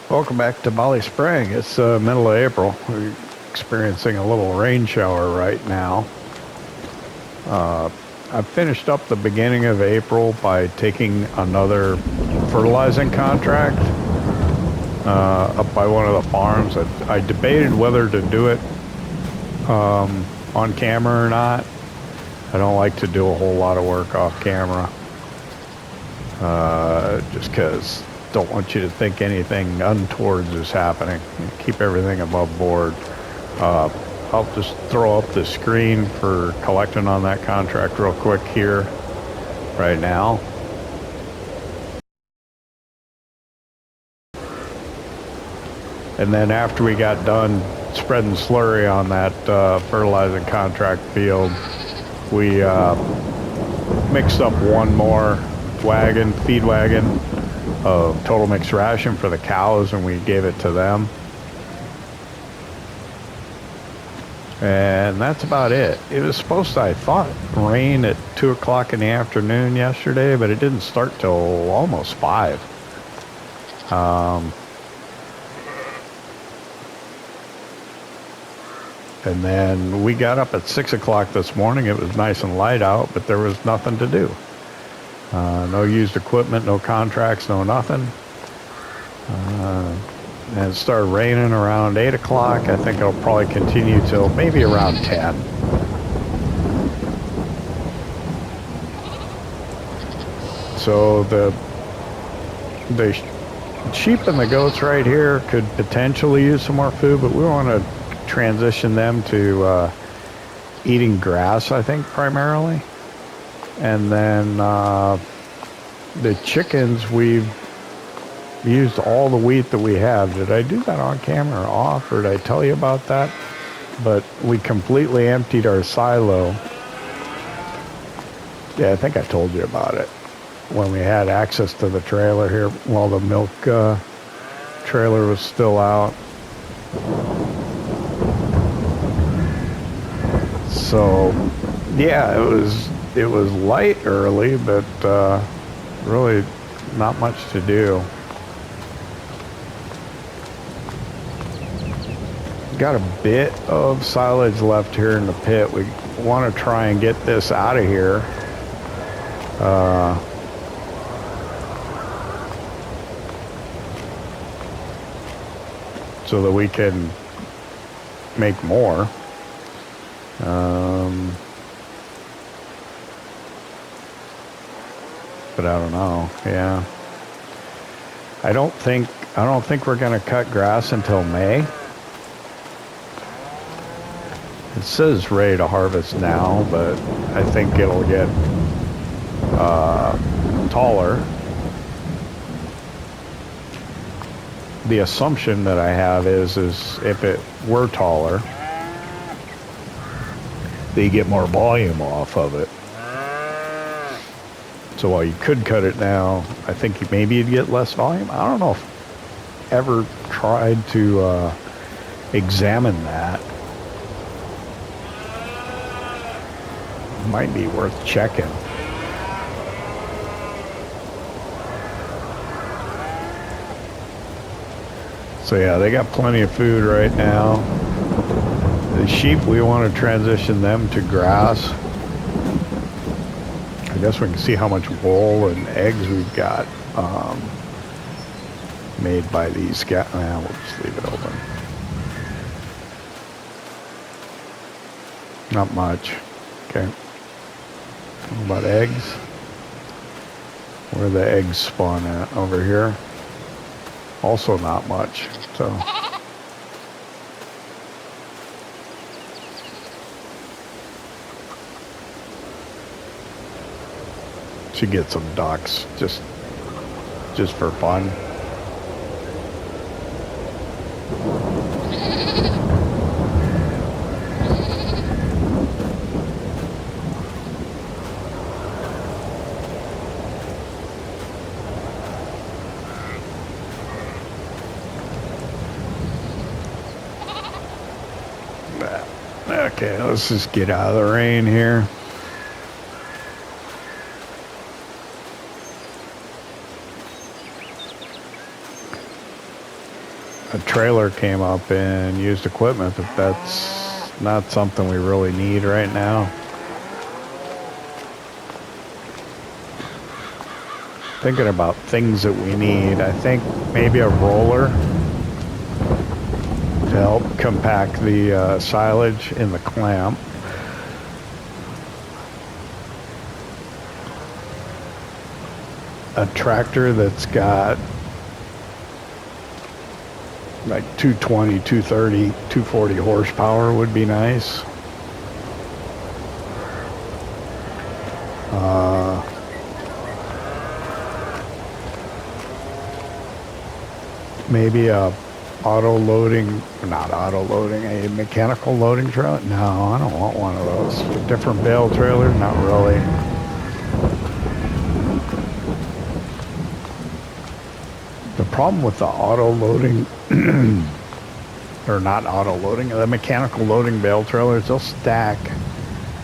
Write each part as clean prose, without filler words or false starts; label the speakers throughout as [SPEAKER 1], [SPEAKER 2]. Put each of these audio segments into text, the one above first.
[SPEAKER 1] Welcome back to BallySpring. It's middle of April. We're experiencing a little rain shower right now. I finished up the beginning of April by taking another fertilizing contract up by one of the farms. I debated whether to do it on camera or not. I don't like to do a whole lot of work off camera just because don't want you to think anything untowards is happening. Keep everything above board. I'll just throw up the screen for collecting on that contract real quick here right now. And then after we got done spreading slurry on that fertilizing contract field, we mixed up one more feed wagon of total mixed ration for the cows, and we gave it to them. And that's about it. It was supposed to, I thought, rain at 2 o'clock in the afternoon yesterday, but it didn't start till almost 5. And then we got up at 6 o'clock this morning. It was nice and light out, but there was nothing to do. No used equipment, no contracts, no nothing. And it started raining around 8 o'clock. I think it'll probably continue till maybe around 10. So the sheep and the goats right here could potentially use some more food, but we want to transition them to eating grass, I think, primarily. And then the chickens, we've used all the wheat that we have. Did I do that on camera or off, or did I tell you about that? But we completely emptied our silo. Yeah, I think I told you about it when we had access to the trailer here while the milk trailer was still out. So yeah, it was light early, but really not much to do. Got a bit of silage left here in the pit. We want to try and get this out of here. So that we can make more. But I don't know. Yeah. I don't think we're going to cut grass until May. It says ready to harvest now, but I think it'll get taller. The assumption that I have is if it were taller, that you get more volume off of it. So while you could cut it now, I think maybe you'd get less volume. I don't know if I ever tried to examine that. Might be worth checking. So yeah, they got plenty of food right now. The sheep, we want to transition them to grass. I guess we can see how much wool and eggs we've got made by these guys. We'll just leave it open. Not much. Okay. What about eggs? Where are the eggs spawn at? Over here. Also not much. So should get some ducks just for fun. Okay, let's just get out of the rain here. a trailer came up and used equipment, but that's not something we really need right now. Thinking about things that we need, I think maybe a roller to help compact the silage in the clamp. A tractor that's got like 220, 230, 240 horsepower would be nice. Maybe a a mechanical loading trailer. No, I don't want one of those. A different Bale trailer? Not really. The problem with the auto loading, or not auto loading, the mechanical loading Bale trailers, they'll stack, I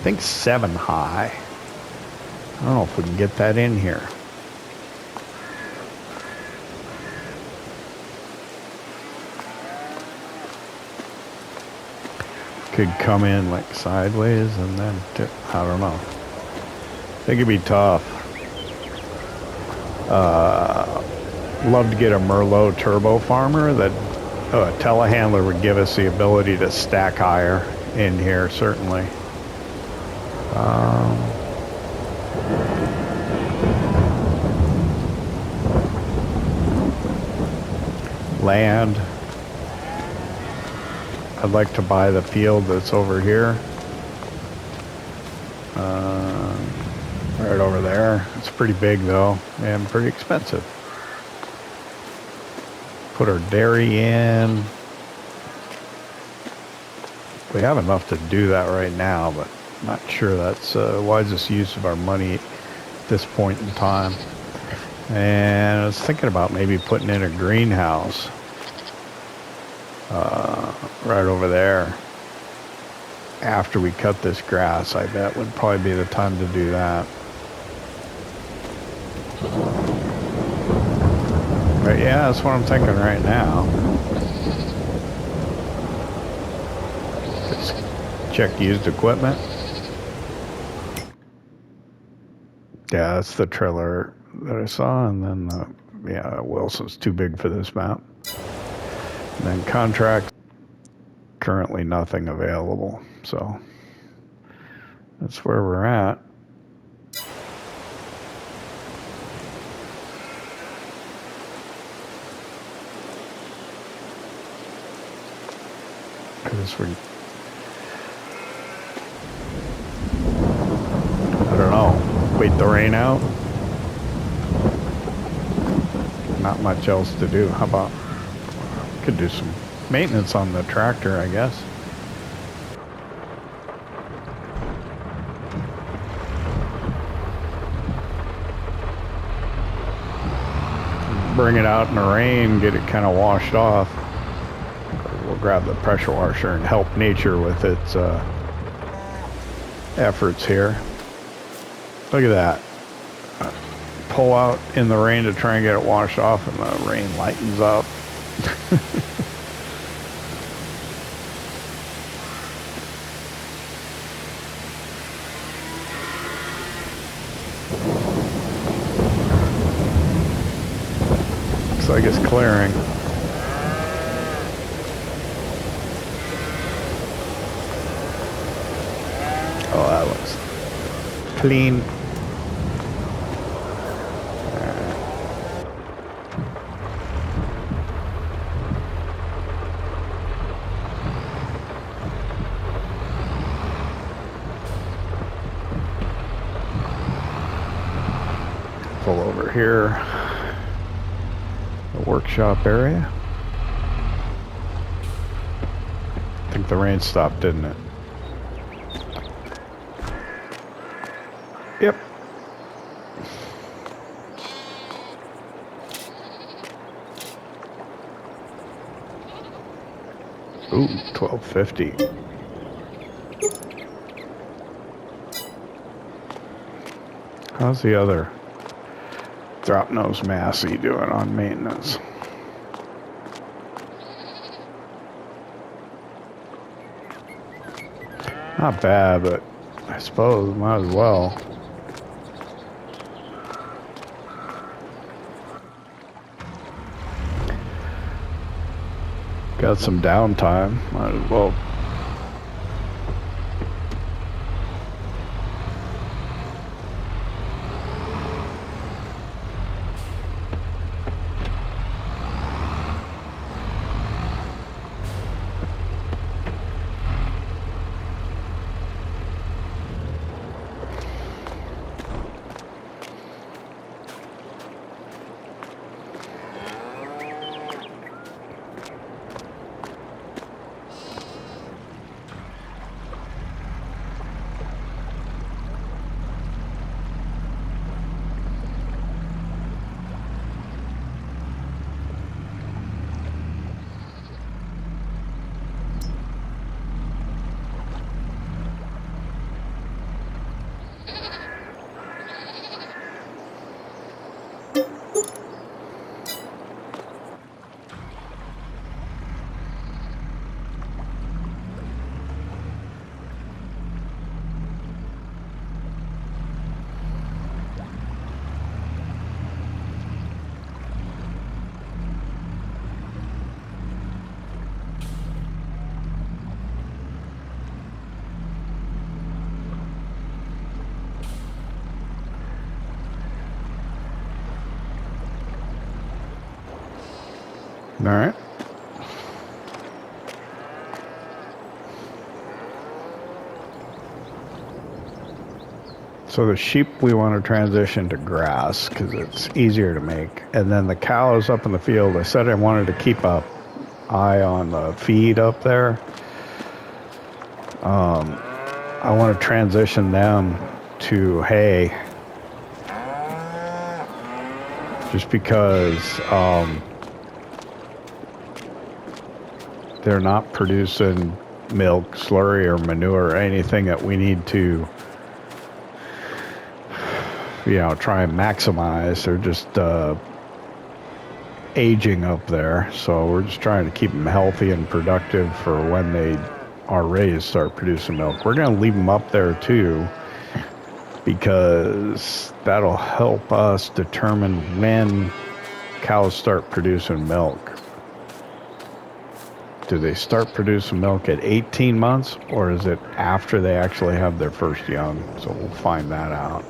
[SPEAKER 1] think 7 high. I don't know if we can get that in here. Could come in like sideways and then tip. I don't know. I think it'd be tough. Love to get a Merlot turbo farmer. That a telehandler would give us the ability to stack higher in here, certainly. Land. I'd like to buy the field that's over here. Right over there. It's pretty big though, and pretty expensive. Put our dairy in. We have enough to do that right now, but I'm not sure that's wisest use of our money at this point in time. And I was thinking about maybe putting in a greenhouse. Right over there. After we cut this grass, I bet would probably be the time to do that. But yeah, that's what I'm thinking right now. Just check used equipment. Yeah, that's the trailer that I saw, and then yeah, Wilson's too big for this map. And then contract, currently nothing available, so that's where we're at. Because I don't know, wait the rain out. Not much else to do. How about could do some maintenance on the tractor, I guess. Bring it out in the rain, get it kind of washed off. We'll grab the pressure washer and help nature with its efforts here. Look at that. Pull out in the rain to try and get it washed off, and the rain lightens up. Looks like it's clearing. Oh, that looks clean. Pull over here, the workshop area. I think the rain stopped, didn't it? Yep. Ooh, 1250. How's the other drop nose Massey doing on maintenance? Not bad, but I suppose might as well. Got some downtime, might as well. All right. So the sheep we want to transition to grass because it's easier to make. And then the cows up in the field, I said I wanted to keep an eye on the feed up there. I want to transition them to hay just because they're not producing milk, slurry, or manure, or anything that we need to, try and maximize. They're just aging up there, so we're just trying to keep them healthy and productive for when they are ready to start producing milk. We're going to leave them up there too, because that'll help us determine when cows start producing milk. Do they start producing milk at 18 months, or is it after they actually have their first young? So we'll find that out.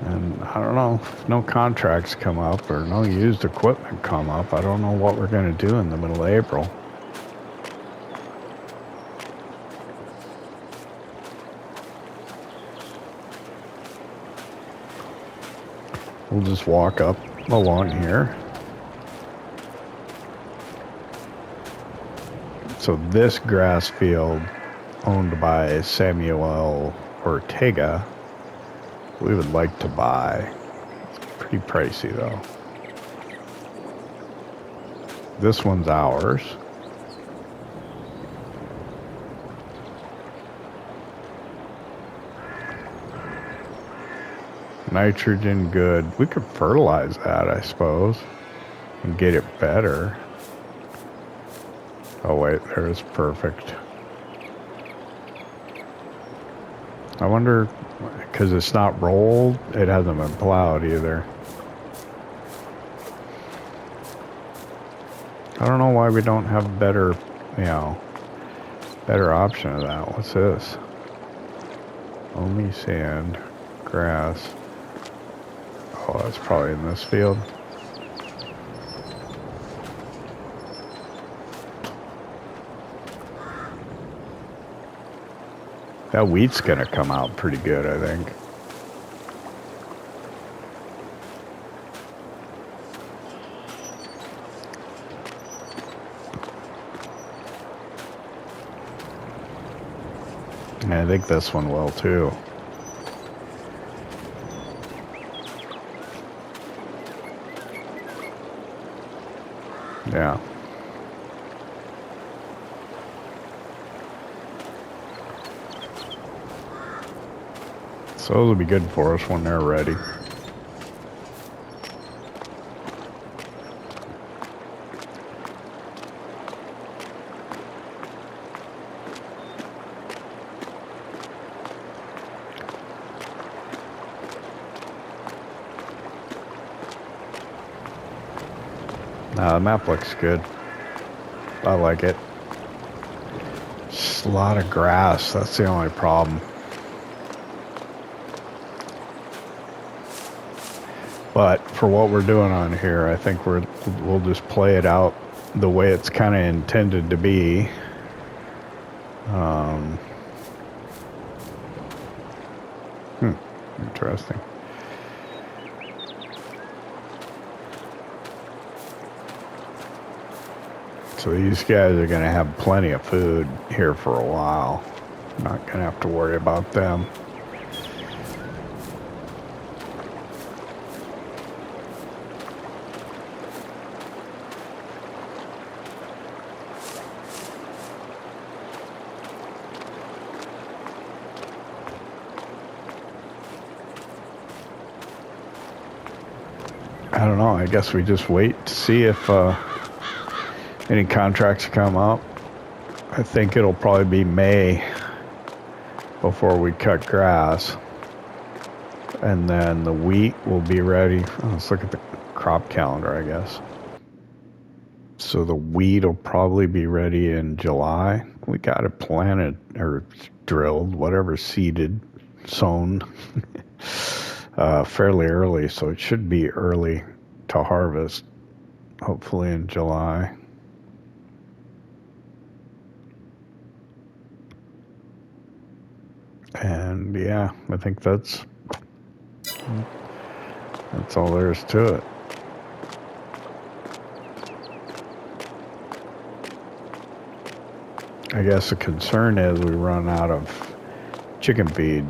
[SPEAKER 1] And I don't know, if no contracts come up or no used equipment come up, I don't know what we're going to do in the middle of April. We'll just walk up along here. So this grass field, owned by Samuel Ortega, we would like to buy. It's pretty pricey though. This one's ours. Nitrogen, good. We could fertilize that, I suppose, and get it better. Oh wait, there's perfect. I wonder, because it's not rolled, it hasn't been plowed either. I don't know why we don't have better, better option of that. What's this? Only sand, grass. Oh, that's probably in this field. That wheat's gonna come out pretty good, I think. And I think this one will too. Yeah. So those will be good for us when they're ready. The map looks good. I like it. Just a lot of grass. That's the only problem. But for what we're doing on here, I think we'll just play it out the way it's kind of intended to be. Interesting. So these guys are going to have plenty of food here for a while. Not going to have to worry about them. I don't know. I guess we just wait to see if any contracts come up. I think it'll probably be May before we cut grass. And then the wheat will be ready. Oh, let's look at the crop calendar, I guess. So the wheat will probably be ready in July. We got it planted or drilled, whatever, seeded, sown. Fairly early, so it should be early to harvest, hopefully in July. And yeah, I think that's all there is to it. I guess the concern is we run out of chicken feed,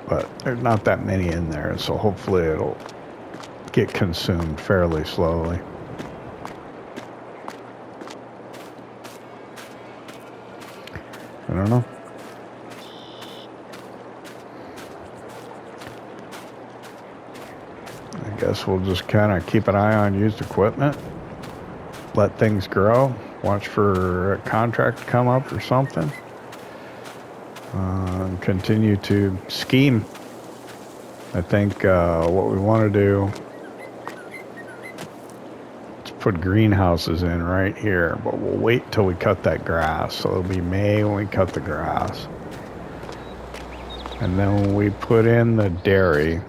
[SPEAKER 1] but there's not that many in there, so hopefully it'll get consumed fairly slowly. I don't know. I guess we'll just kind of keep an eye on used equipment, let things grow, watch for a contract to come up or something. Continue to scheme. I think what we want to do is put greenhouses in right here, but we'll wait till we cut that grass. So it'll be May when we cut the grass. And then when we put in the dairy,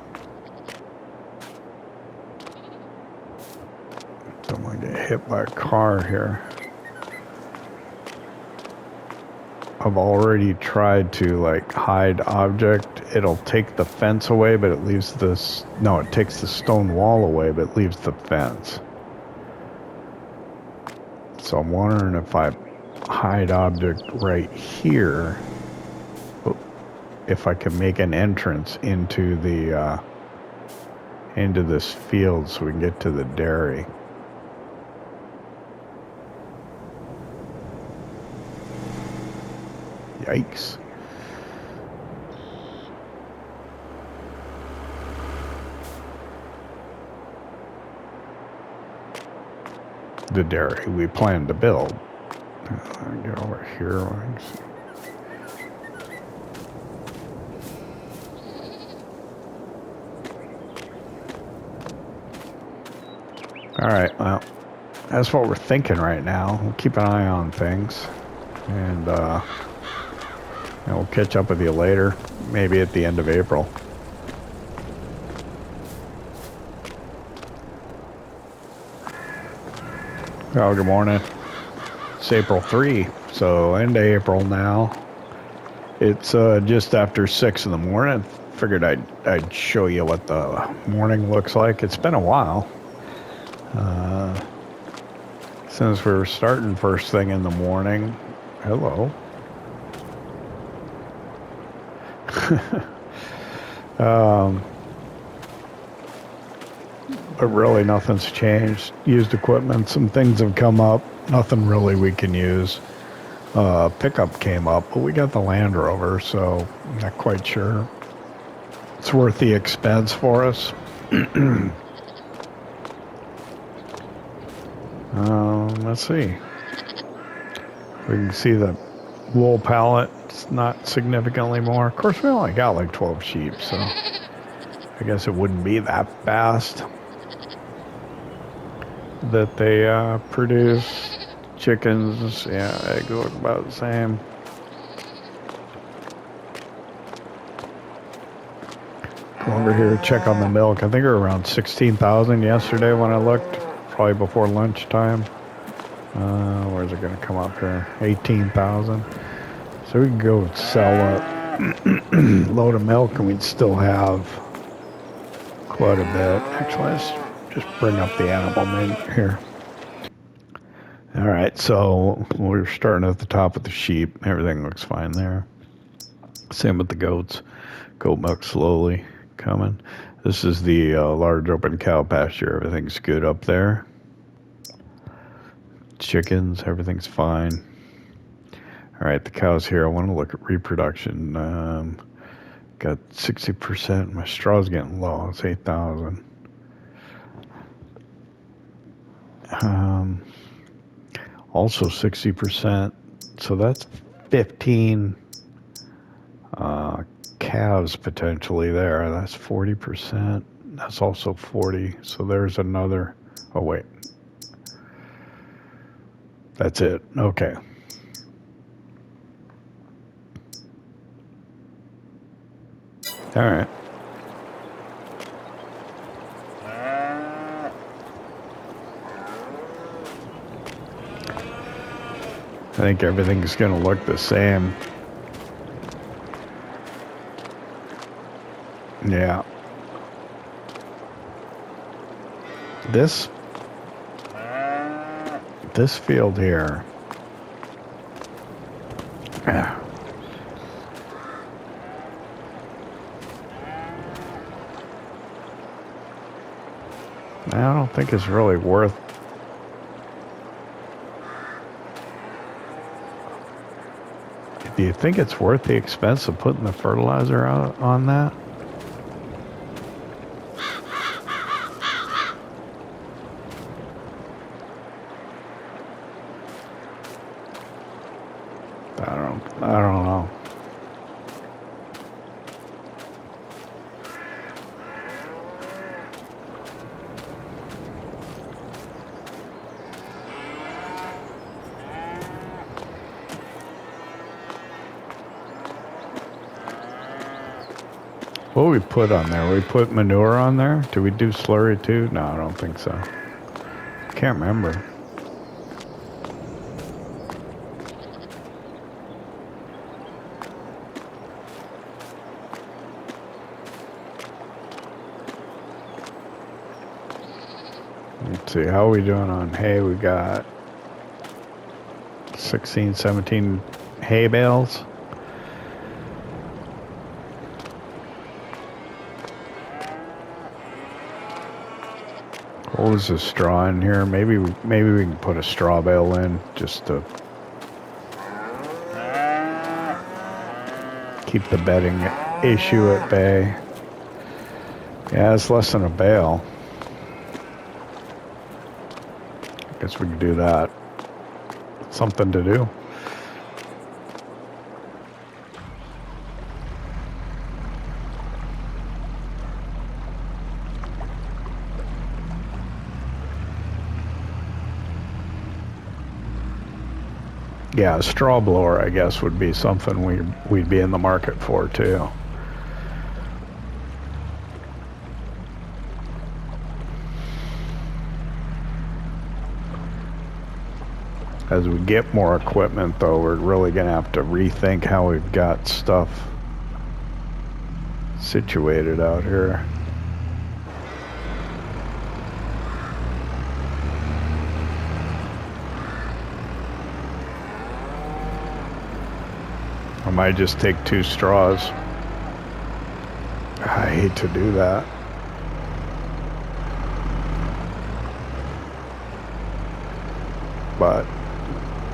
[SPEAKER 1] don't want to get hit by a car here. I've already tried to like hide object. It'll take the fence away, but it leaves this, no, it takes the stone wall away, but it leaves the fence. So I'm wondering if I hide object right here, if I can make an entrance into the, into this field so we can get to the dairy. Yikes. The dairy we plan to build. Get over here. All right, well, that's what we're thinking right now. We'll keep an eye on things, and we'll catch up with you later, maybe at the end of April. Oh, good morning. It's April 3, so end of April now. It's just after 6 in the morning. Figured I'd show you what the morning looks like. It's been a while. Since we were starting first thing in the morning. Hello. But really nothing's changed. Used equipment, some things have come up. Nothing really we can use. Pickup came up, but we got the Land Rover, so I'm not quite sure it's worth the expense for us. Let's see. We can see the wool pallet. It's not significantly more. Of course, we only got like 12 sheep, so I guess it wouldn't be that fast. that they produce. Chickens, yeah, eggs look about the same. Go over here, check on the milk. I think we're around 16,000 yesterday when I looked, probably before lunchtime. Where's it going to come up here? 18,000. So we can go sell a load of milk and we'd still have quite a bit. Actually, let's just bring up the animal menu here. All right, so we're starting at the top with the sheep. Everything looks fine there. Same with the goats. Goat milk slowly coming. This is the large open cow pasture. Everything's good up there. Chickens, everything's fine. All right, the cows here. I want to look at reproduction. Got 60%. My straw's getting low. It's 8,000. Also 60%. So that's 15 calves potentially there. That's 40%. That's also 40. So there's another. Oh, wait. That's it. Okay. All right. I think everything's going to look the same. Yeah. This field here. Yeah. I don't think it's really worth. Do you think it's worth the expense of putting the fertilizer out on that? I don't know. What did we put on there? We put manure on there? Did we do slurry too? No, I don't think so. Can't remember. Let's see, how are we doing on hay? We got 16, 17 hay bales. What was the straw in here? Maybe we can put a straw bale in just to keep the bedding issue at bay. Yeah, it's less than a bale. I guess we could do that. Something to do. Yeah, a straw blower, I guess, would be something we'd be in the market for, too. As we get more equipment, though, we're really going to have to rethink how we've got stuff situated out here. I might just take 2 straws. I hate to do that. But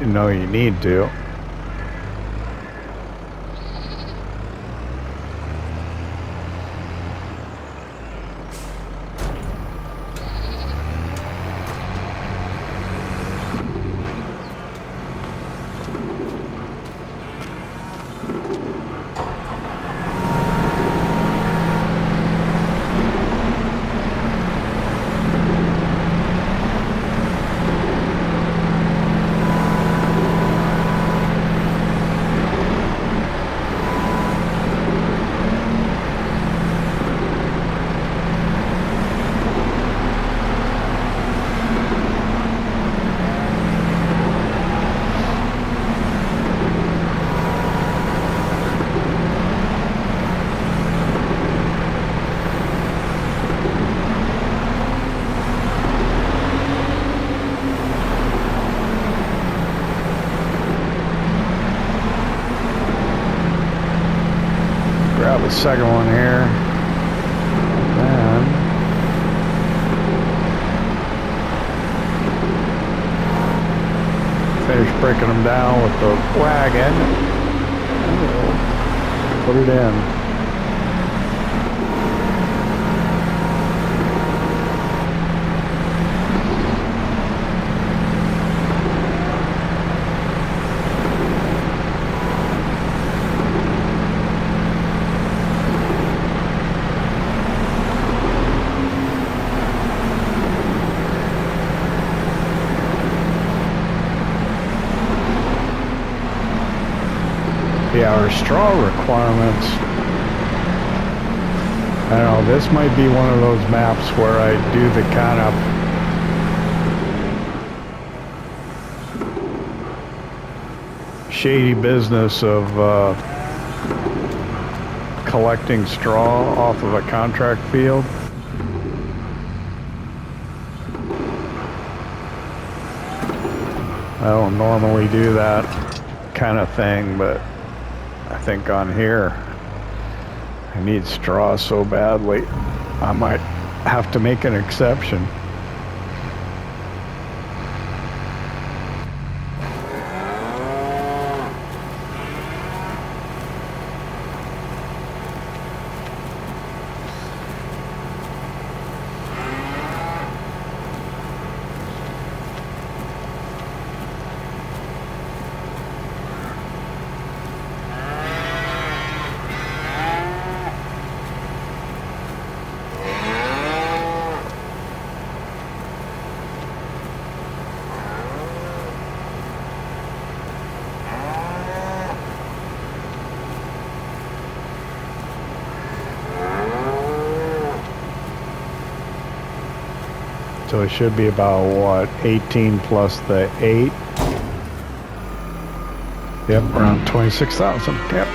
[SPEAKER 1] you know you need to. second one here. Then finish breaking them down with the wagon. Put it in. Yeah, our straw requirements, I don't know, this might be one of those maps where I do the kind of shady business of collecting straw off of a contract field. I don't normally do that kind of thing, but I think on here I need straw so badly I might have to make an exception. So it should be about, what, 18 plus the 8? Yep, around 26,000. Yep.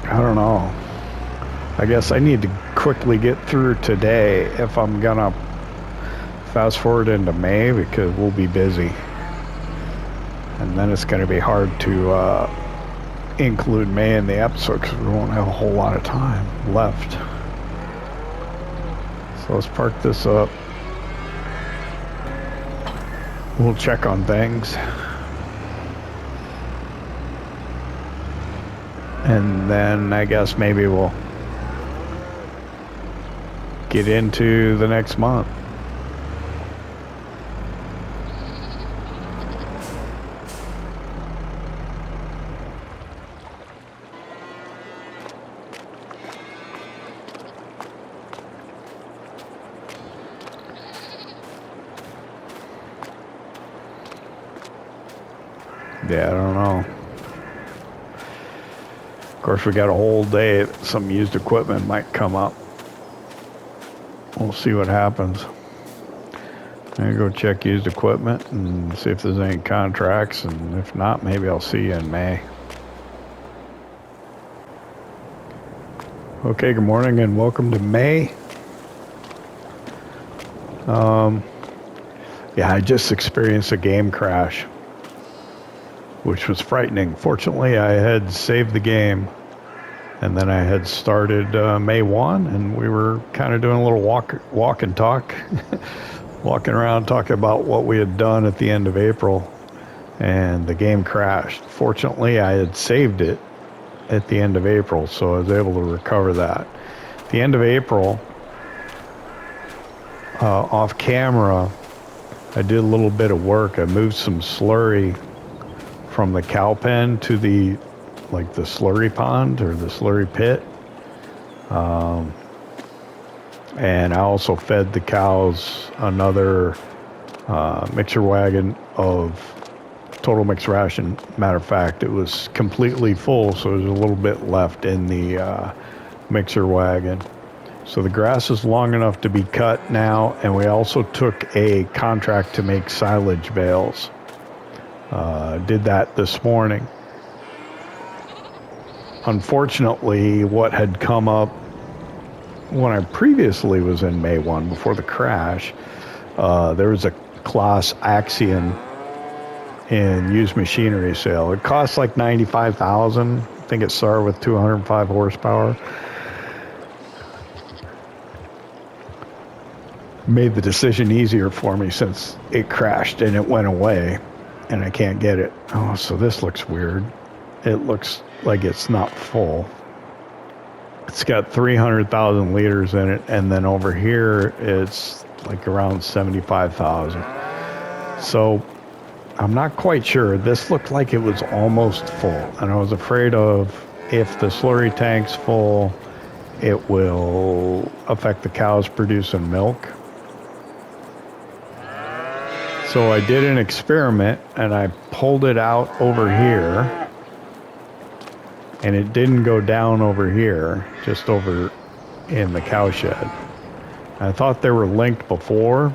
[SPEAKER 1] I don't know. I guess I need to quickly get through today if I'm gonna fast forward into May, because we'll be busy. And then it's gonna be hard to include May in the episode because we won't have a whole lot of time left. So let's park this up. We'll check on things. And then I guess maybe we'll get into the next month. Yeah, I don't know. Of course, we got a whole day. Some used equipment might come up. We'll see what happens. I'm gonna go check used equipment and see if there's any contracts, and if not, maybe I'll see you in May. Okay, good morning and welcome to May. Yeah, I just experienced a game crash, which was frightening. Fortunately, I had saved the game, and then I had started May 1, and we were kind of doing a little walk and talk, walking around talking about what we had done at the end of April, and the game crashed. Fortunately, I had saved it at the end of April, so I was able to recover that. At the end of April, off camera, I did a little bit of work. I moved some slurry from the cow pen to the slurry pond or the slurry pit. And I also fed the cows another mixer wagon of total mixed ration. Matter of fact, it was completely full, so there's a little bit left in the mixer wagon. So the grass is long enough to be cut now, and we also took a contract to make silage bales. Did that this morning. Unfortunately, what had come up when I previously was in May 1, before the crash, there was a Claas Axion in used machinery sale. It cost like $95,000. I think it started with 205 horsepower. Made the decision easier for me since it crashed and it went away and I can't get it. Oh, so this looks weird. It looks like it's not full. It's got 300,000 liters in it, and then over here it's like around 75,000. So I'm not quite sure. This looked like it was almost full, and I was afraid of if the slurry tank's full, it will affect the cows producing milk. So I did an experiment, and I pulled it out over here, and it didn't go down over here, just over in the cow shed. I thought they were linked before,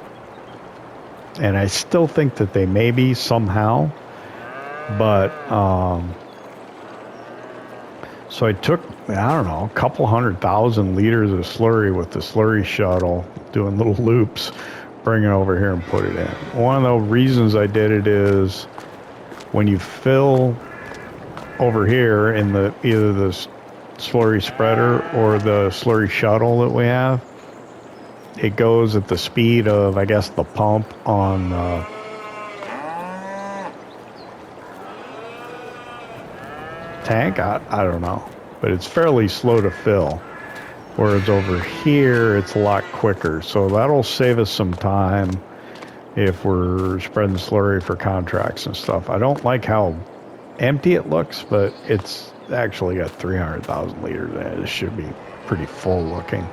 [SPEAKER 1] and I still think that they may be somehow, but so I took, I don't know, a couple 100,000 liters of slurry with the slurry shuttle, doing little loops, bring it over here and put it in. One of the reasons I did it is when you fill over here in the either the slurry spreader or the slurry shuttle that we have, it goes at the speed of, I guess, the pump on tank. I don't know, but it's fairly slow to fill. Whereas over here, it's a lot quicker. So that'll save us some time if we're spreading slurry for contracts and stuff. I don't like how empty it looks, but it's actually got 300,000 liters in it. It should be pretty full looking.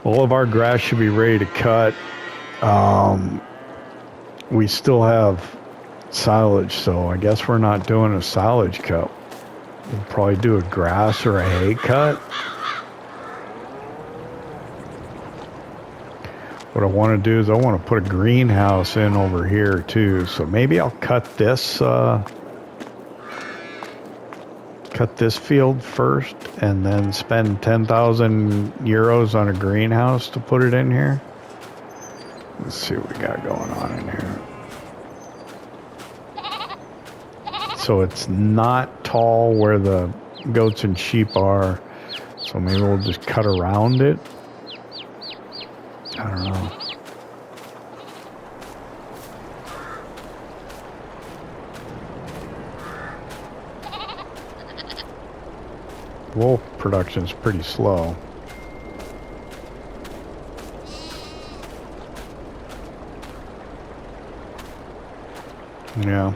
[SPEAKER 1] All of our grass should be ready to cut. We still have silage, so I guess we're not doing a silage cut. We'll probably do a grass or a hay cut. What I want to do is I want to put a greenhouse in over here too. So maybe I'll cut this field first and then spend 10,000 euros on a greenhouse to put it in here. Let's see what we got going on in here. So it's not tall where the goats and sheep are. So maybe we'll just cut around it. I don't know. Wool production's pretty slow. Yeah.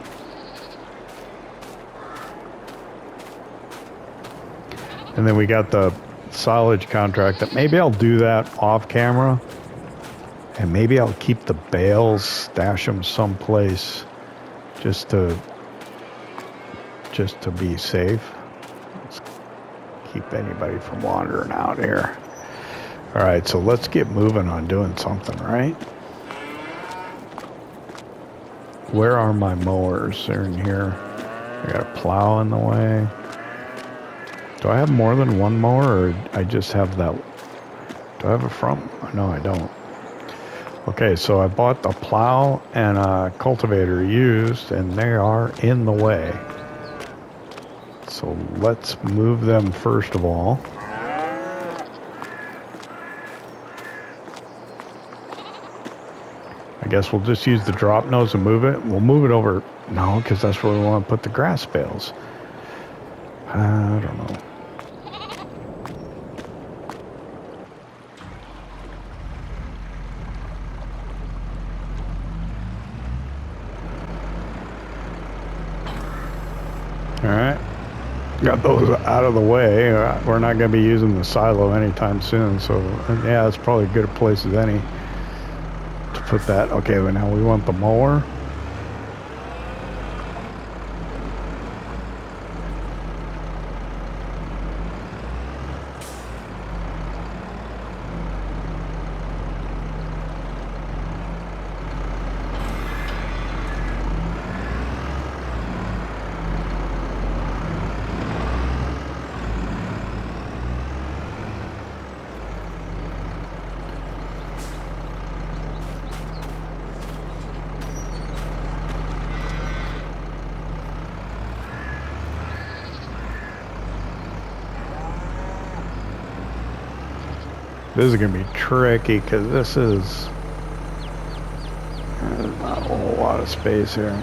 [SPEAKER 1] And then we got the silage contract that maybe I'll do that off camera. And maybe I'll keep the bales, stash them someplace just to be safe. Let's keep anybody from wandering out here. All right, so let's get moving on doing something, right? Where are my mowers? They're in here. I got a plow in the way. Do I have more than one mower, or I just have that? Do I have a front? No, I don't. Okay, so I bought the plow and a cultivator used, and they are in the way. So let's move them first of all. I guess we'll just use the drop nose and move it. We'll move it over. No, because that's where we want to put the grass bales. I don't know. All right, got those out of the way. We're not going to be using the silo anytime soon, so yeah, it's probably as good a place as any to put that. Okay, but now we want the mower. This is going to be tricky because this is not a whole lot of space here.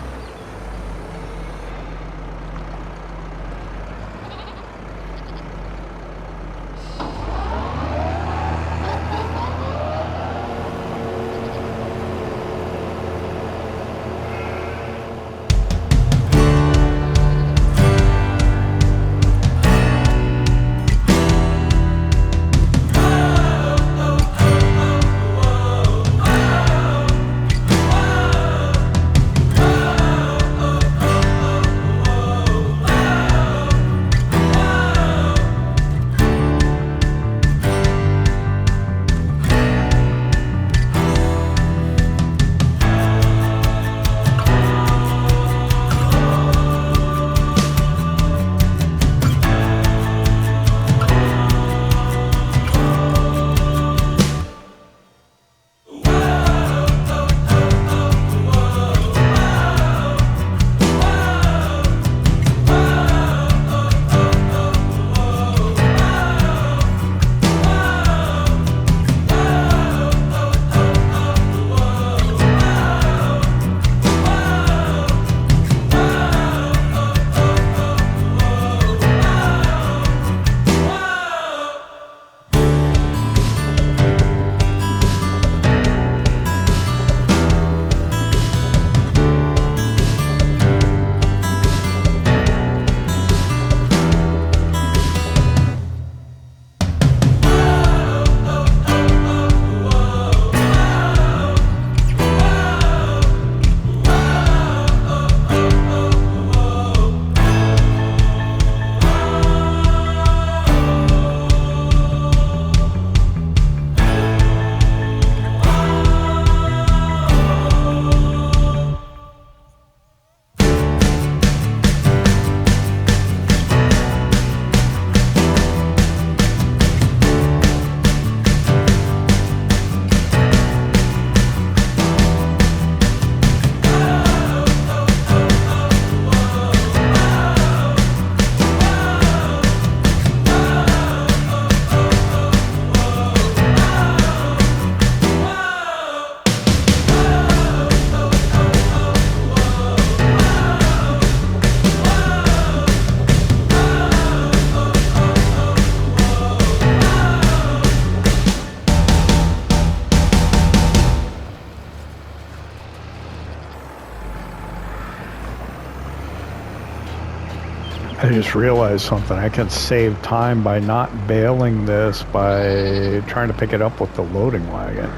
[SPEAKER 1] I just realized something. I can save time by not baling this by trying to pick it up with the loading wagon.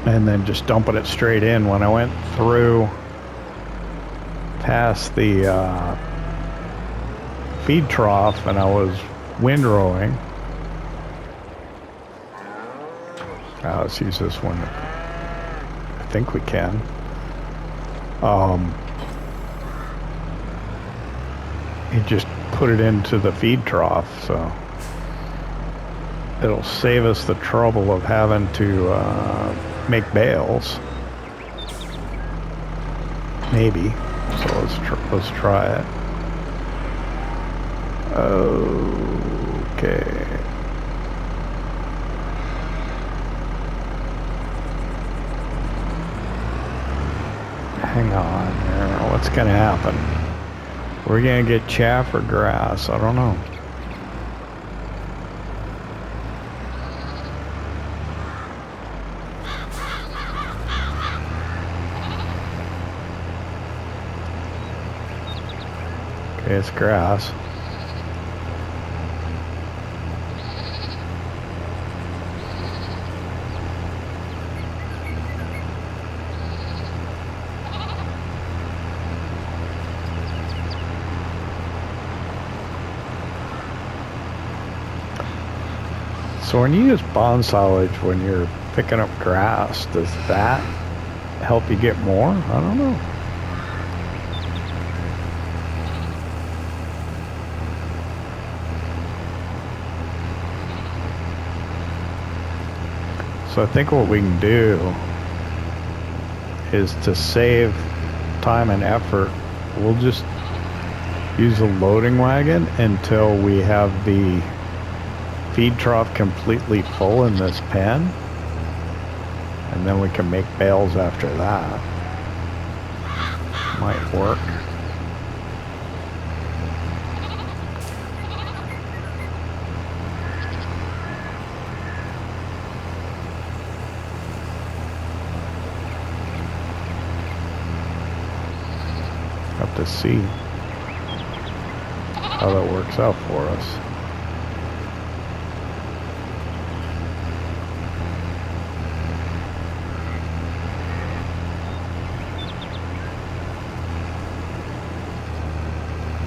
[SPEAKER 1] And then just dumping it straight in. When I went through past the feed trough and I was windrowing. Let's use this one. I think we can. You just put it into the feed trough, so it'll save us the trouble of having to make bales. Maybe. So let's try it. Okay. Hang on here. What's gonna happen? We're gonna get chaff or grass. I don't know. Okay, it's grass. So when you use bond silage when you're picking up grass, does that help you get more? I don't know. So I think what we can do is to save time and effort, we'll just use a loading wagon until we have the feed trough completely full in this pen, and then we can make bales after that. Might work. Have to see how that works out for us.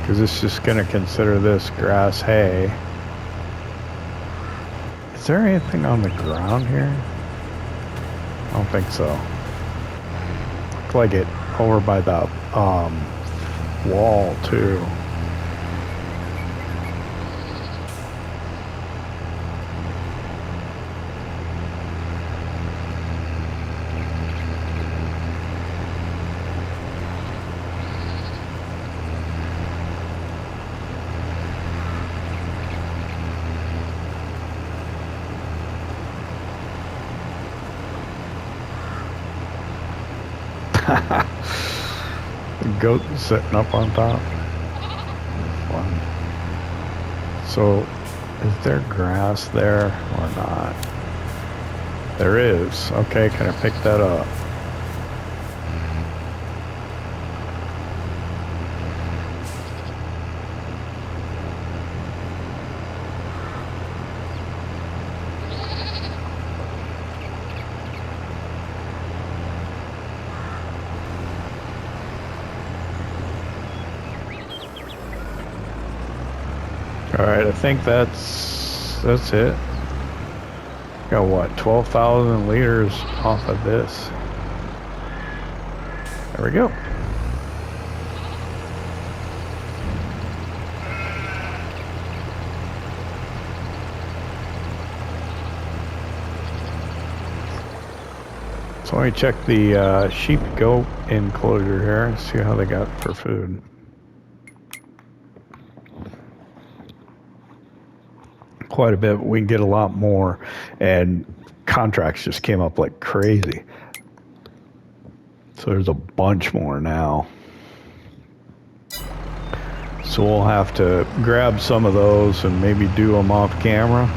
[SPEAKER 1] Because it's just going to consider this grass hay. Is there anything on the ground here? I don't think so. Look like it over by the wall too. The goat sitting up on top. Fun. So, is there grass there or not? There is. Okay, can I pick that up? Alright, I think that's it. Got what, 12,000 liters off of this. There we go. So let me check the sheep goat enclosure here and see how they got for food. Quite a bit. We can get a lot more, and contracts just came up like crazy. So there's a bunch more now. So we'll have to grab some of those and maybe do them off camera.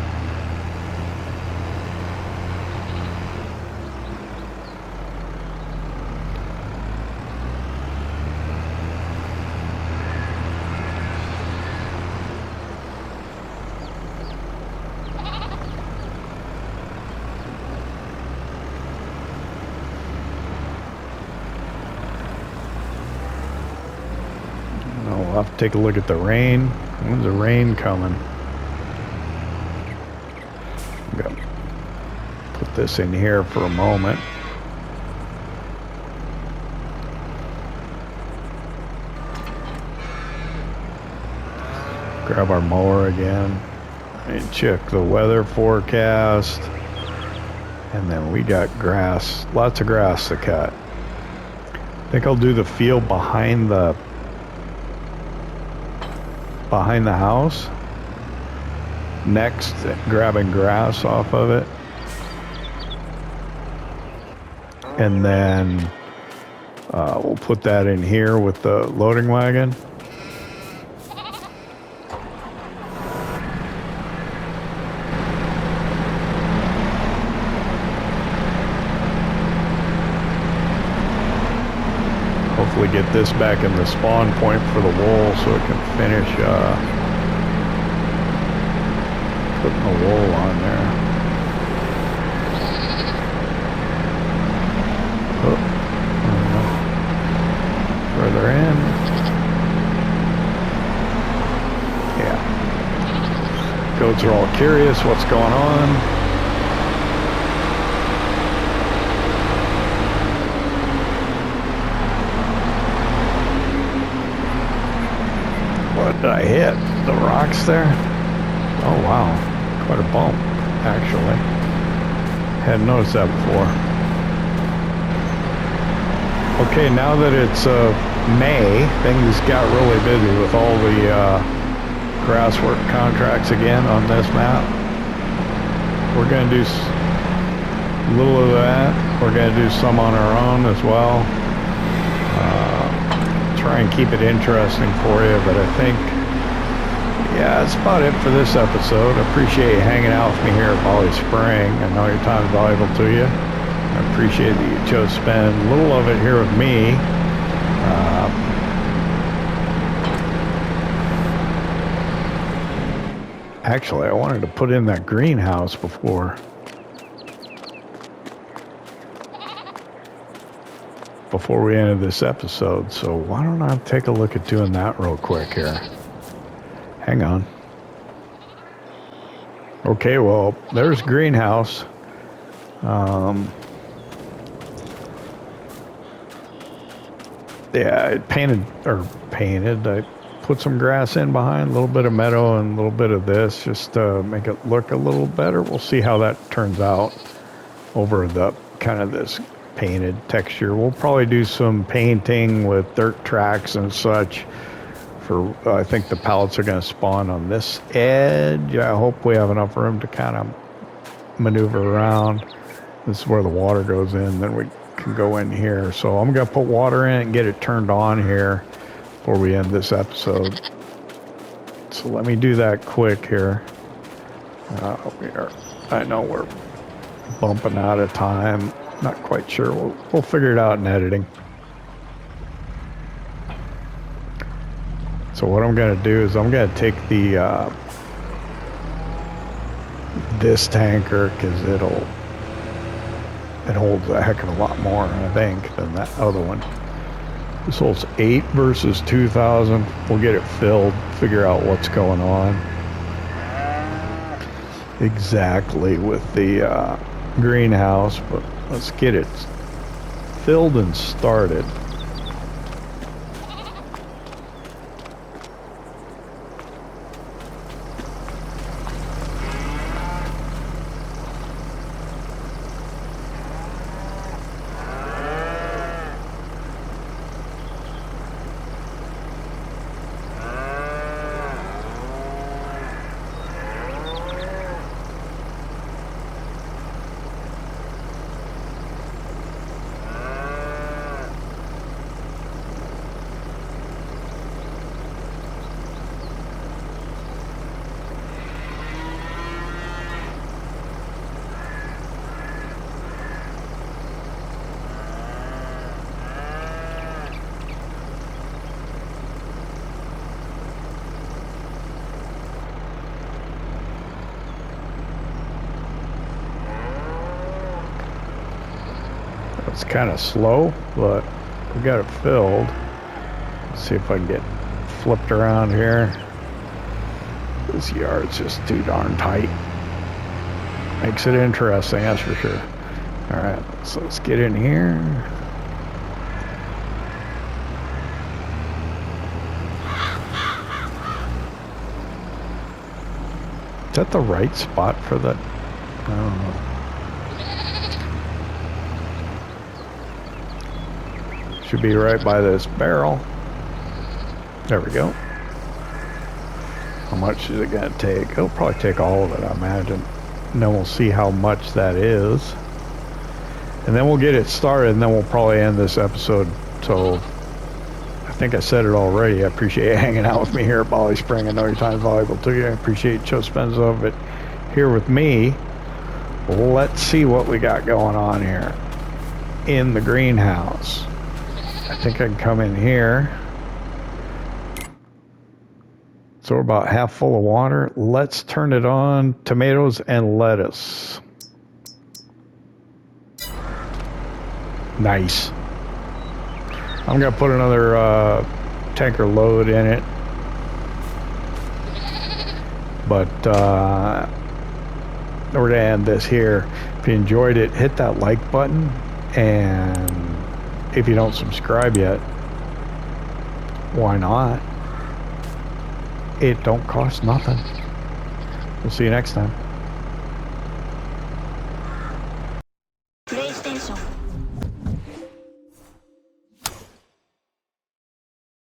[SPEAKER 1] I'll have to take a look at the rain. When's the rain coming? I'm gonna put this in here for a moment. Grab our mower again and check the weather forecast. And then we got grass, lots of grass to cut. I think I'll do the field behind the house next, grabbing grass off of it, and then we'll put that in here with the loading wagon. Hopefully get this back in the spawn point for the wool so it can finish putting the wool on there. Oh, further in. Yeah. Goats are all curious what's going on. What did I hit? The rocks there? Oh wow, quite a bump actually. Hadn't noticed that before. Okay, now that it's May, things got really busy with all the grass work contracts again on this map. we're going to do a little of that. We're going to do some on our own as well. Try and keep it interesting for you, but I think, yeah, that's about it for this episode. I appreciate you hanging out with me here at BallySpring. I know your time is valuable to you. I appreciate that you chose to spend a little of it here with me. Actually, I wanted to put in that greenhouse before we ended this episode, so why don't I take a look at doing that real quick here. Hang on. Okay, well, there's greenhouse. Yeah, I painted, I put some grass in behind, a little bit of meadow and a little bit of this, just to make it look a little better. We'll see how that turns out over the kind of this painted texture. We'll probably do some painting with dirt tracks and such for, I think the pallets are going to spawn on this edge. I hope we have enough room to kind of maneuver around. This is where the water goes in, then we can go in here. So I'm going to put water in it and get it turned on here before we end this episode. So let me do that quick here. I know we're bumping out of time. Not quite sure. We'll figure it out in editing. So what I'm going to do is I'm going to take the this tanker, because it holds a heck of a lot more, I think, than that other one. This holds 8 versus 2,000. We'll get it filled, figure out what's going on exactly with the greenhouse, but let's get it filled and started. It's kind of slow, but we got it filled. Let's see if I can get flipped around here. This yard's just too darn tight. Makes it interesting, that's for sure. All right, so let's get in here. Is that the right spot for the... I don't know. Should be right by this barrel. There we go. How much is it going to take? It'll probably take all of it, I imagine. And then we'll see how much that is. And then we'll get it started, and then we'll probably end this episode. So, I think I said it already. I appreciate you hanging out with me here at BallySpring. I know your time is valuable to you. I appreciate you spending some of it here with me. Let's see what we got going on here in the greenhouse. I think I can come in here. So we're about half full of water. Let's turn it on. Tomatoes and lettuce. Nice. I'm going to put another tanker load in it. But we're going to end this here. If you enjoyed it, hit that like button. And if you don't subscribe yet, why not? It don't cost nothing. We'll see you next time.
[SPEAKER 2] PlayStation